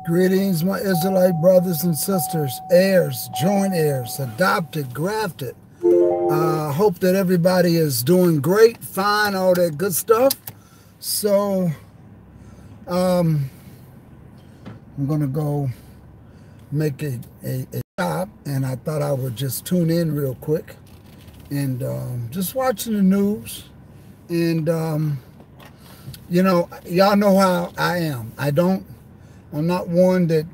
Greetings, my Israelite brothers and sisters, heirs, joint heirs, adopted, grafted. Hope that everybody is doing great, fine, all that good stuff. So, I'm going to go make a stop, and I thought I would just tune in real quick and just watching the news. And, you know, y'all know how I am. I'm not one that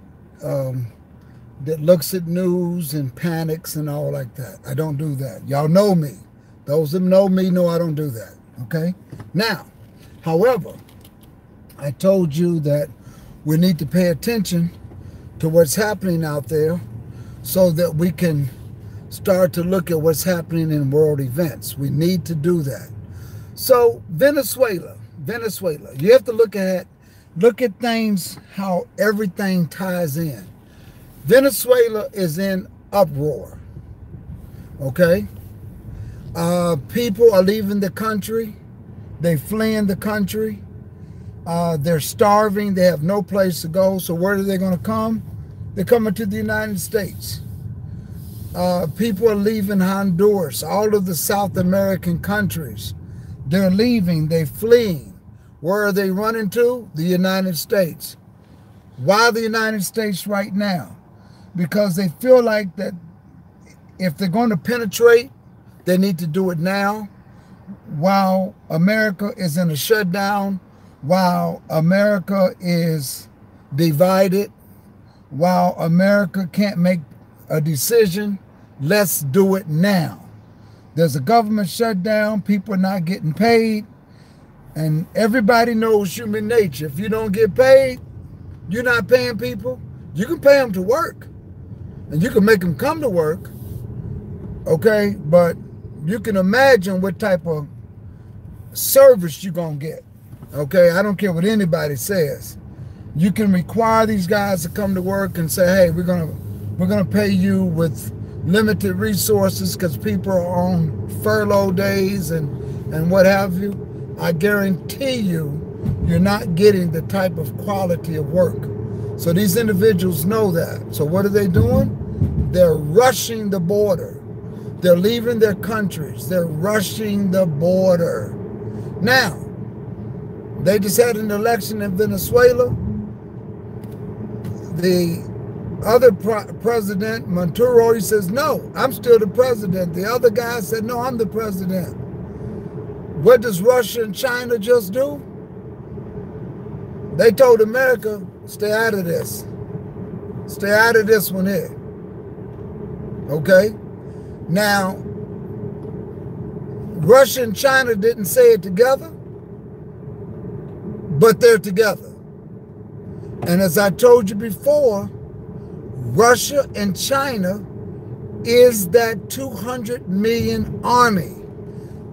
looks at news and panics and all like that. I don't do that. Y'all know me. Those that know me know I don't do that. Okay? Now, however, I told you that we need to pay attention to what's happening out there so that we can start to look at what's happening in world events. We need to do that. So, Venezuela, you have to look at things, how everything ties in. Venezuela is in uproar. Okay? People are leaving the country. They're fleeing the country. They're starving. They have no place to go. So where are they going to come? They're coming to the United States. People are leaving Honduras, all of the South American countries. They're leaving. They're fleeing. Where are they running to? The United States. Why the United States right now? Because they feel like that if they're going to penetrate, they need to do it now, while America is in a shutdown, while America is divided, while America can't make a decision. Let's do it now. There's a government shutdown. People are not getting paid. And everybody knows human nature. If you don't get paid, you're not paying people. You can pay them to work. And you can make them come to work. Okay? But you can imagine what type of service you're going to get. Okay? I don't care what anybody says. You can require these guys to come to work and say, hey, we're gonna pay you with limited resources because people are on furlough days and what have you. I guarantee you, you're not getting the type of quality of work. So these individuals know that. So what are they doing? They're rushing the border. They're leaving their countries. They're rushing the border. Now, they just had an election in Venezuela. The other president, Maduro, he says, no, I'm still the president. The other guy said, no, I'm the president. What does Russia and China just do? They told America, stay out of this. Stay out of this one here. Okay? Now, Russia and China didn't say it together, but they're together. And as I told you before, Russia and China is that 200 million army.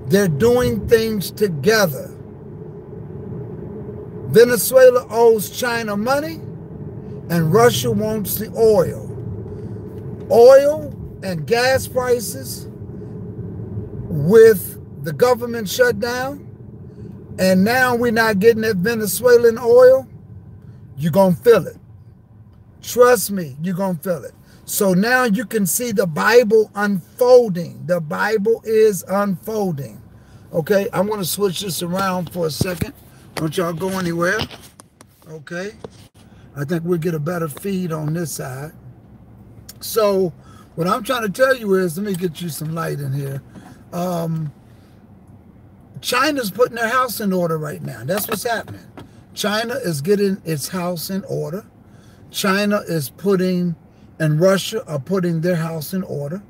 They're doing things together. Venezuela owes China money, and Russia wants the oil. Oil and gas prices with the government shutdown, and now we're not getting that Venezuelan oil, you're going to feel it. Trust me, you're going to feel it. So now you can see the Bible unfolding. The Bible is unfolding. Okay, I'm going to switch this around for a second. Don't y'all go anywhere. Okay, I think we'll get a better feed on this side. So what I'm trying to tell you is, let me get you some light in here. China's putting their house in order right now. That's what's happening. China is getting its house in order. China is putting, and Russia are putting their house in order.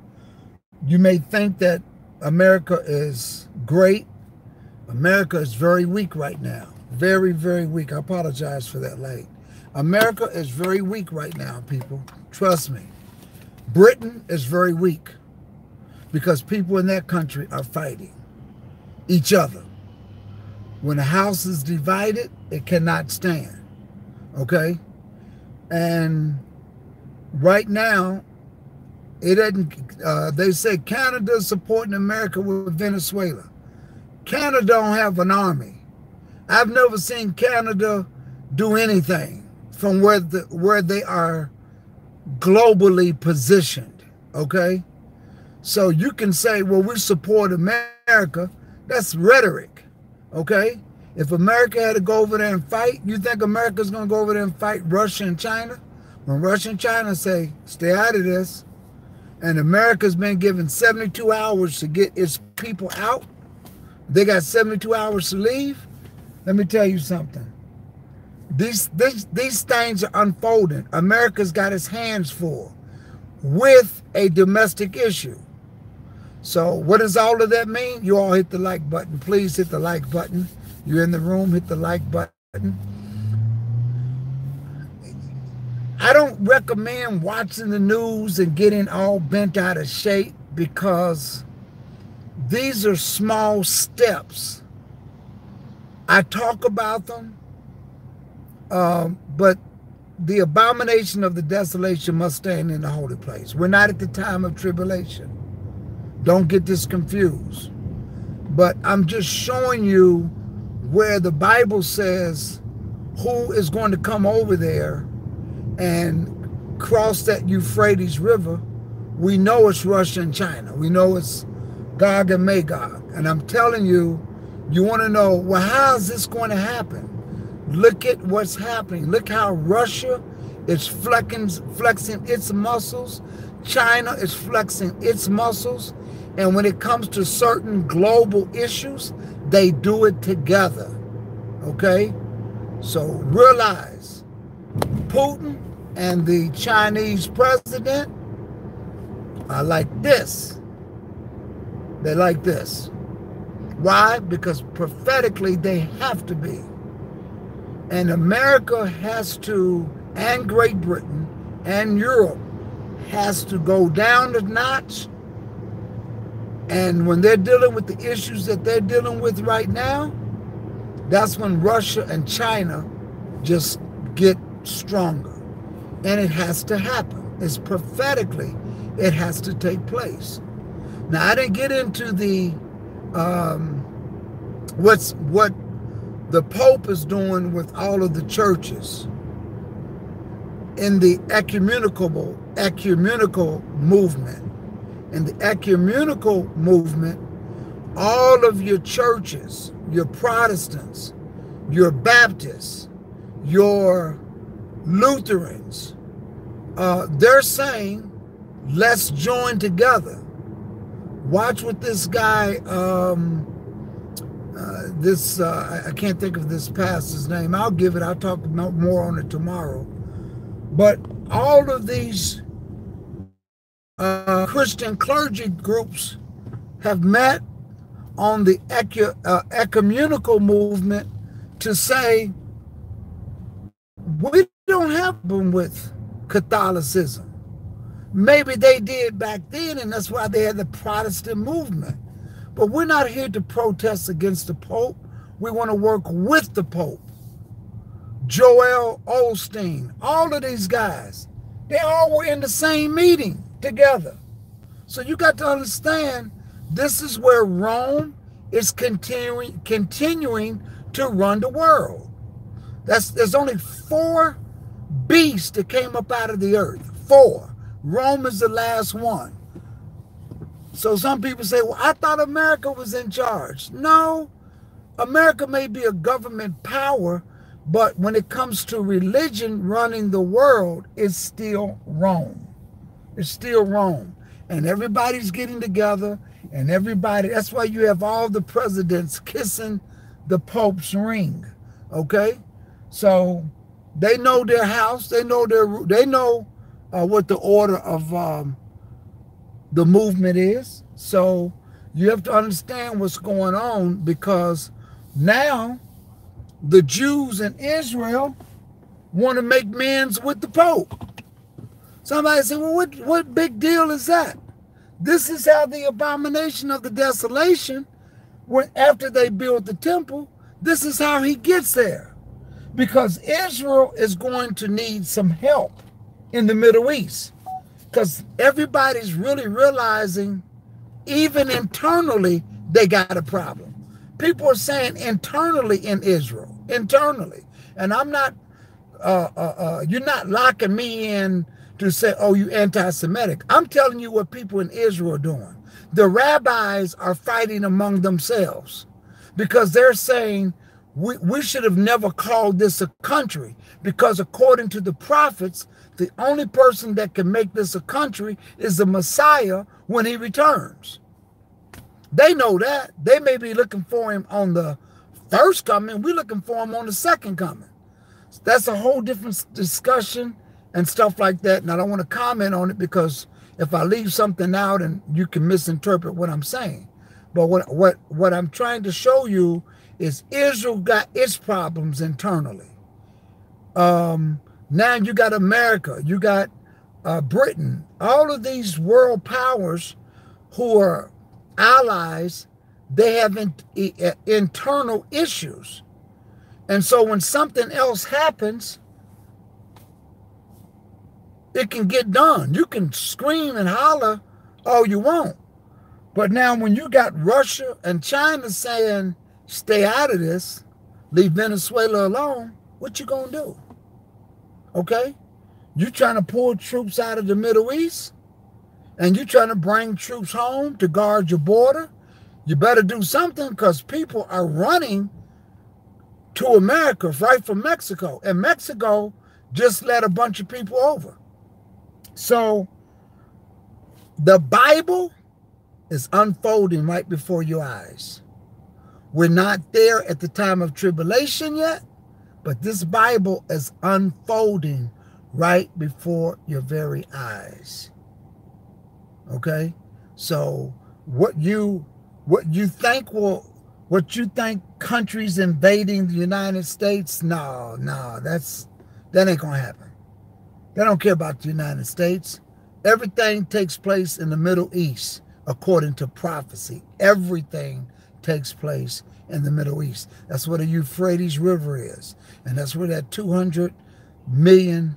You may think that America is great. America is very weak right now. Very, very weak. I apologize for that late. America is very weak right now, people. Trust me. Britain is very weak because people in that country are fighting each other. When a house is divided, it cannot stand. Okay? And right now, it doesn't. They say Canada is supporting America with Venezuela. Canada don't have an army. I've never seen Canada do anything. from where they are globally positioned, okay? So you can say, well, we support America. That's rhetoric, okay? If America had to go over there and fight, you think America's going to go over there and fight Russia and China? When Russia and China say, stay out of this, and America's been given 72 hours to get its people out, they got 72 hours to leave. Let me tell you something. These things are unfolding. America's got its hands full with a domestic issue. So what does all of that mean? You all hit the like button. Please hit the like button. You're in the room, hit the like button. I don't recommend watching the news and getting all bent out of shape, because these are small steps. I talk about them, but the abomination of the desolation must stand in the holy place. We're not at the time of tribulation. Don't get this confused. But I'm just showing you where the Bible says who is going to come over there and cross that Euphrates River. We know it's Russia and China. We know it's Gog and Magog. And I'm telling you, you want to know, well, how is this going to happen? Look at what's happening. Look how Russia is flexing its muscles. China is flexing its muscles. And when it comes to certain global issues, they do it together. Okay? So realize, Putin and the Chinese president are like this. They're like this. Why? Because prophetically they have to be. And America has to, and Great Britain and Europe has to go down a notch. And when they're dealing with the issues that they're dealing with right now, that's when Russia and China just get stronger. And it has to happen. It's prophetically, it has to take place. Now, I didn't get into the what the Pope is doing with all of the churches in the ecumenical movement. In the ecumenical movement, all of your churches, your Protestants, your Baptists, your Lutherans, they're saying, let's join together. Watch what this guy, I can't think of this pastor's name. I'll talk more on it tomorrow. But all of these Christian clergy groups have met on the ecumenical movement to say, we don't have a problem with Catholicism. Maybe they did back then, and that's why they had the Protestant movement. But we're not here to protest against the Pope. We want to work with the Pope. Joel Osteen, all of these guys, they all were in the same meeting together. So you got to understand, this is where Rome is continuing to run the world. There's only 4 beasts that came up out of the earth. 4. Rome is the last one. So some people say, well, I thought America was in charge. No, America may be a government power, but when it comes to religion running the world, it's still Rome. It's still Rome. And everybody's getting together, and everybody, that's why you have all the presidents kissing the Pope's ring. Okay? So they know their house, they know what the order of the movement is. So you have to understand what's going on, because now the Jews in Israel want to make amends with the Pope. Somebody said, well, what big deal is that? This is how the abomination of the desolation, after they build the temple, this is how he gets there. Because Israel is going to need some help in the Middle East. Because everybody's really realizing, even internally, they got a problem. People are saying internally in Israel, internally. And I'm not you're not locking me in to say, oh, you anti-Semitic. I'm telling you what people in Israel are doing. The rabbis are fighting among themselves because they're saying we should have never called this a country, because according to the prophets, the only person that can make this a country is the Messiah when he returns. They know that. They may be looking for him on the first coming. We're looking for him on the second coming. That's a whole different discussion and stuff like that. And I don't want to comment on it, because if I leave something out and you can misinterpret what I'm saying. But what I'm trying to show you is Israel got its problems internally. Now you got America, you got Britain, all of these world powers who are allies, they have internal issues. And so when something else happens, it can get done. You can scream and holler all you want. But now when you got Russia and China saying, stay out of this, leave Venezuela alone, what you gonna do? Okay? You trying to pull troops out of the Middle East, and you trying to bring troops home to guard your border, you better do something, because people are running to America right from Mexico. And Mexico just let a bunch of people over. So the Bible is unfolding right before your eyes. We're not there at the time of tribulation yet, but this Bible is unfolding right before your very eyes. Okay? So what you think countries invading the United States, no, that ain't gonna happen. They don't care about the United States. Everything takes place in the Middle East, according to prophecy. Everything takes place in the Middle East. That's where the Euphrates River is. And that's where that 200 million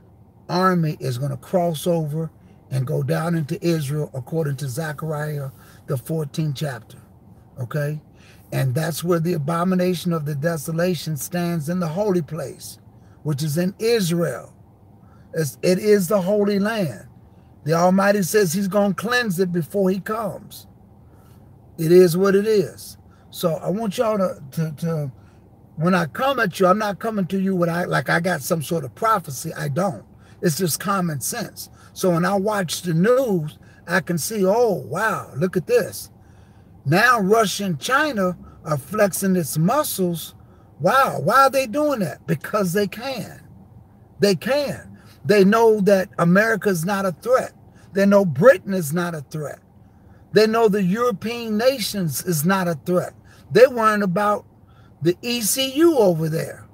army is going to cross over and go down into Israel, according to Zechariah, the 14th chapter. Okay? And that's where the abomination of the desolation stands in the holy place, which is in Israel. It is the Holy Land. The Almighty says he's going to cleanse it before he comes. It is what it is. So I want y'all to when I come at you, I'm not coming to you like I got some sort of prophecy. I don't. It's just common sense. So when I watch the news, I can see, oh, wow, look at this. Now Russia and China are flexing its muscles. Wow, why are they doing that? Because they can. They can. They know that America is not a threat. They know Britain is not a threat. They know the European nations is not a threat. They're worrying about the ECU over there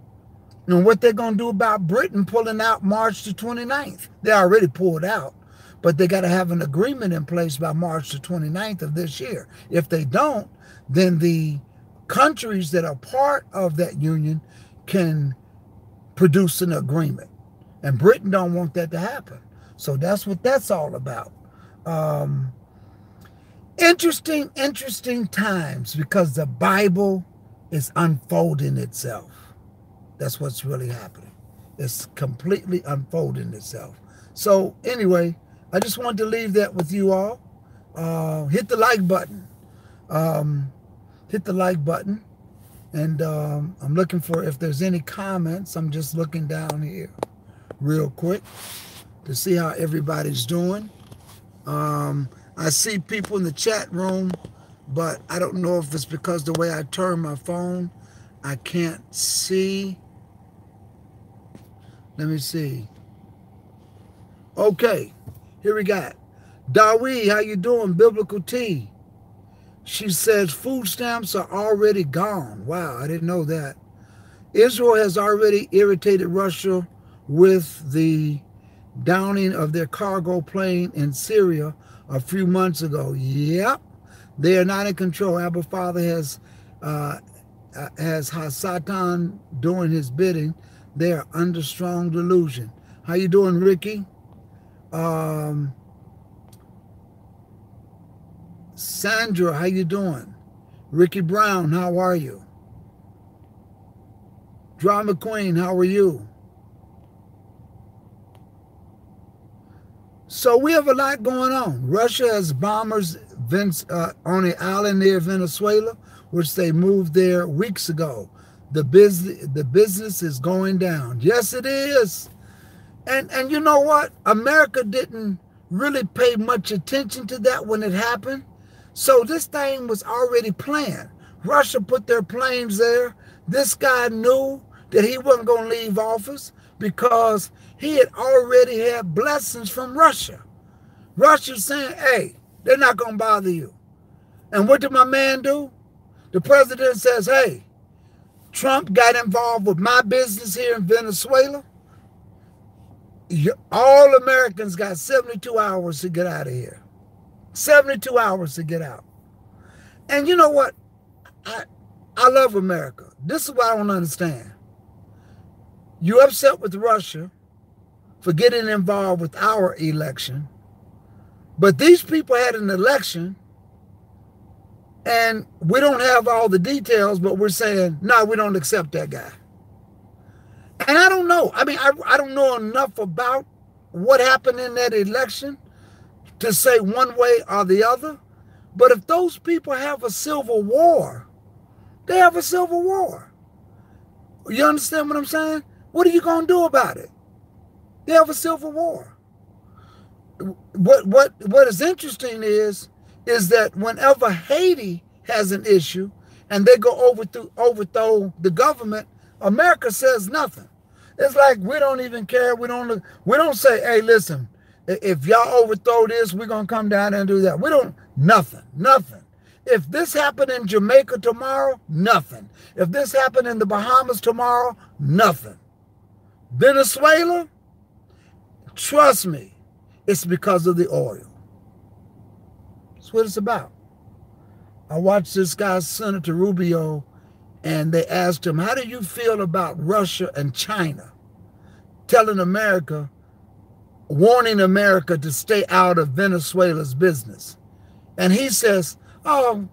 and what they're going to do about Britain pulling out March the 29th. They already pulled out, but they got to have an agreement in place by March the 29th of this year. If they don't, then the countries that are part of that union can produce an agreement. And Britain don't want that to happen. So that's what that's all about. Interesting times, because the Bible is unfolding itself. That's what's really happening. It's completely unfolding itself. So anyway, I just wanted to leave that with you all. Hit the like button. Hit the like button. And I'm looking for, if there's any comments, I'm just looking down here real quick to see how everybody's doing. I see people in the chat room, but I don't know if it's because the way I turn my phone, I can't see. Let me see. Okay, here we got Dawi. How you doing? Biblical Tea. She says food stamps are already gone. Wow, I didn't know that. Israel has already irritated Russia with the downing of their cargo plane in Syria a few months ago. Yep, they are not in control. Abba Father has Hasatan doing his bidding. They are under strong delusion. How you doing, Ricky? Sandra, how you doing? Ricky Brown, how are you? Drama Queen, how are you? So we have a lot going on. Russia has bombers on the island near Venezuela, which they moved there weeks ago. The business is going down. Yes, it is. And you know what? America didn't really pay much attention to that when it happened. So this thing was already planned. Russia put their planes there. This guy knew that he wasn't going to leave office because he had already had blessings from Russia. Russia's saying, hey, they're not going to bother you. And what did my man do? The president says, hey, Trump got involved with my business here in Venezuela. All Americans got 72 hours to get out of here. 72 hours to get out. And you know what? I love America. This is what I don't understand. You upset with Russia for getting involved with our election, but these people had an election and we don't have all the details, but we're saying, no, we don't accept that guy. And I don't know. I mean, I don't know enough about what happened in that election to say one way or the other. But if those people have a civil war, they have a civil war. You understand what I'm saying? What are you going to do about it? They have a civil war. What is interesting is that whenever Haiti has an issue and they go overthrow the government, America says nothing. It's like we don't even care. We don't say, hey, listen, if y'all overthrow this, we're going to come down and do that. We don't, nothing. If this happened in Jamaica tomorrow, nothing. If this happened in the Bahamas tomorrow, nothing. Venezuela, trust me, it's because of the oil. That's what it's about. I watched this guy, Senator Rubio, and they asked him, how do you feel about Russia and China telling America, warning America to stay out of Venezuela's business? And he says, oh,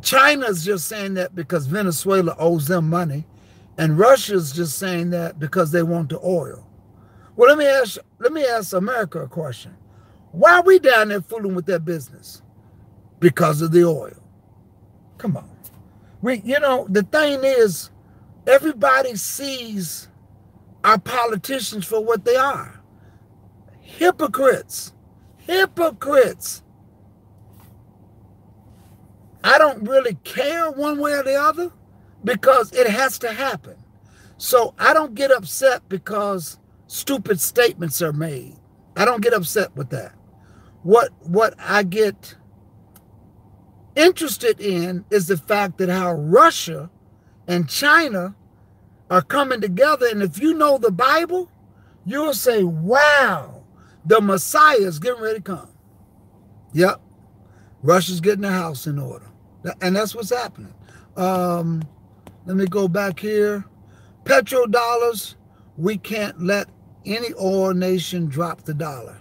China's just saying that because Venezuela owes them money, and Russia's just saying that because they want the oil. Well, let me ask America a question. Why are we down there fooling with that business? Because of the oil. Come on. The thing is, everybody sees our politicians for what they are. Hypocrites. Hypocrites. I don't really care one way or the other because it has to happen. So I don't get upset because stupid statements are made. I don't get upset with that. What I get interested in is the fact that how Russia and China are coming together. And if you know the Bible, you'll say, wow, the Messiah is getting ready to come. Yep. Russia's getting their house in order. And that's what's happening. Let me go back here. Petrodollars, we can't let any oil nation drop the dollar.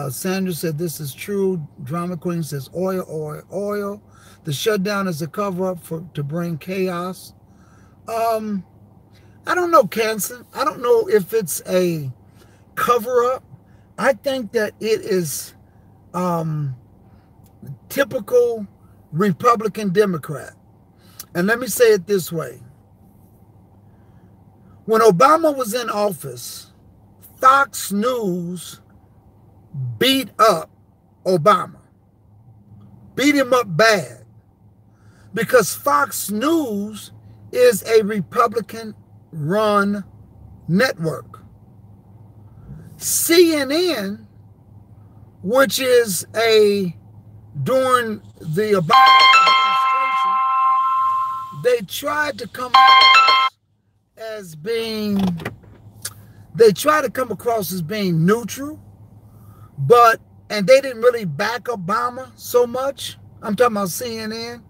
Sandra said this is true. Drama Queen says oil. The shutdown is a cover-up to bring chaos. I don't know, Canson. I don't know if it's a cover-up. I think that it is typical Republican Democrat. And let me say it this way. When Obama was in office, Fox News beat up Obama. Beat him up bad. Because Fox News is a Republican-run network. CNN, which is during the Obama administration, they tried to come across as being neutral, and they didn't really back Obama so much. I'm talking about CNN.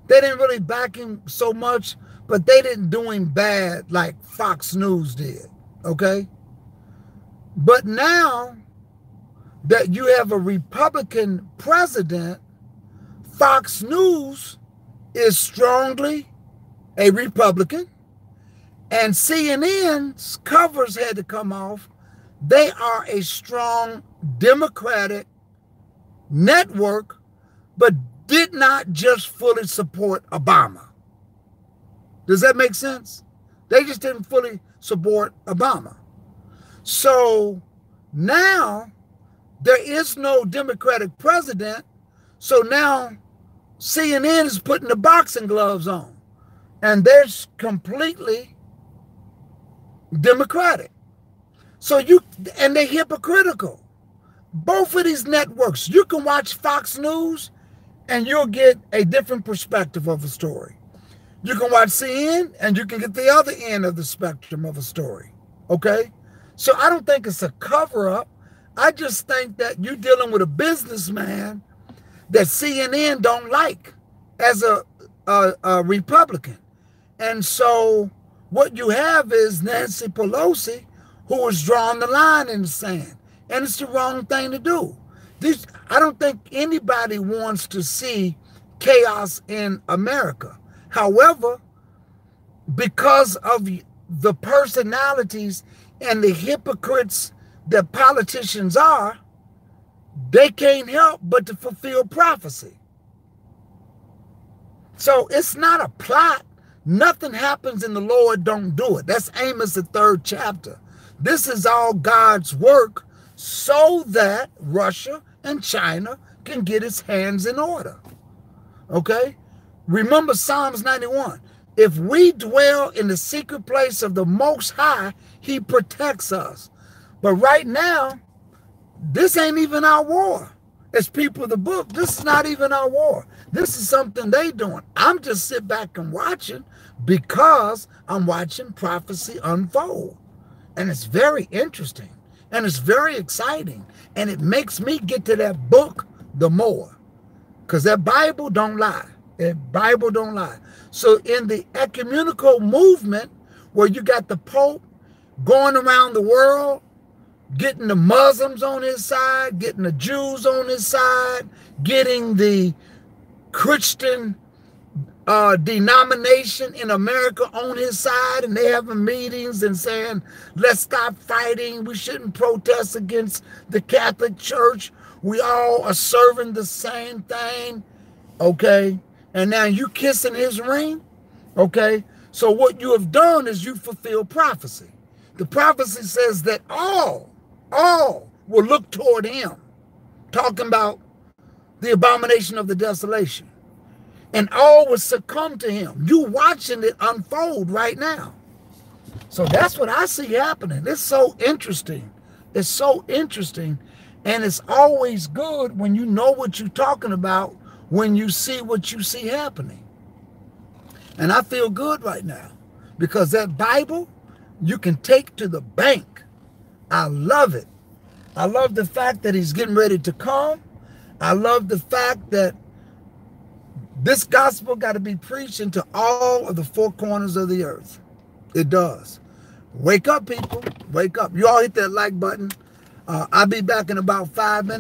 They didn't really back him so much, but they didn't do him bad like Fox News did, okay? But now that you have a Republican president, Fox News is strongly a Republican, and CNN's covers had to come off they are a strong Democratic network, but did not just fully support Obama. Does that make sense? They just didn't fully support Obama. So now there is no Democratic president. So now CNN is putting the boxing gloves on, and they're completely Democratic. So and they're hypocritical. Both of these networks, you can watch Fox News and you'll get a different perspective of a story. You can watch CNN and you can get the other end of the spectrum of a story. Okay? So I don't think it's a cover-up. I just think that you're dealing with a businessman that CNN don't like as a Republican. And so what you have is Nancy Pelosi, who has drawn the line in the sand. And it's the wrong thing to do. I don't think anybody wants to see chaos in America. However, because of the personalities and the hypocrites that politicians are, they can't help but to fulfill prophecy. So it's not a plot. Nothing happens and the Lord don't do it. That's Amos, the 3rd chapter. This is all God's work so that Russia and China can get its hands in order. Okay? Remember Psalms 91. If we dwell in the secret place of the Most High, he protects us. But right now, this ain't even our war. As people of the book, this is not even our war. This is something they doing. I'm just sitting back and watching because I'm watching prophecy unfold. And it's very interesting. And it's very exciting. And it makes me get to that book the more. Because that Bible don't lie. That Bible don't lie. So in the ecumenical movement, where you got the Pope going around the world, getting the Muslims on his side, getting the Jews on his side, getting the Christian denomination in America on his side, and they having meetings and saying, let's stop fighting. We shouldn't protest against the Catholic Church. We all are serving the same thing. Okay. And now you kissing his ring. Okay. So what you have done is you fulfill prophecy. The prophecy says that all will look toward him, talking about the abomination of the desolation. And all will succumb to him. You watching it unfold right now. So that's what I see happening. It's so interesting. It's so interesting. And it's always good when you know what you're talking about, when you see what you see happening. And I feel good right now because that Bible you can take to the bank. I love it. I love the fact that he's getting ready to come. I love the fact that this gospel got to be preached into all of the 4 corners of the earth. It does. Wake up, people. Wake up. You all hit that like button. I'll be back in about 5 minutes.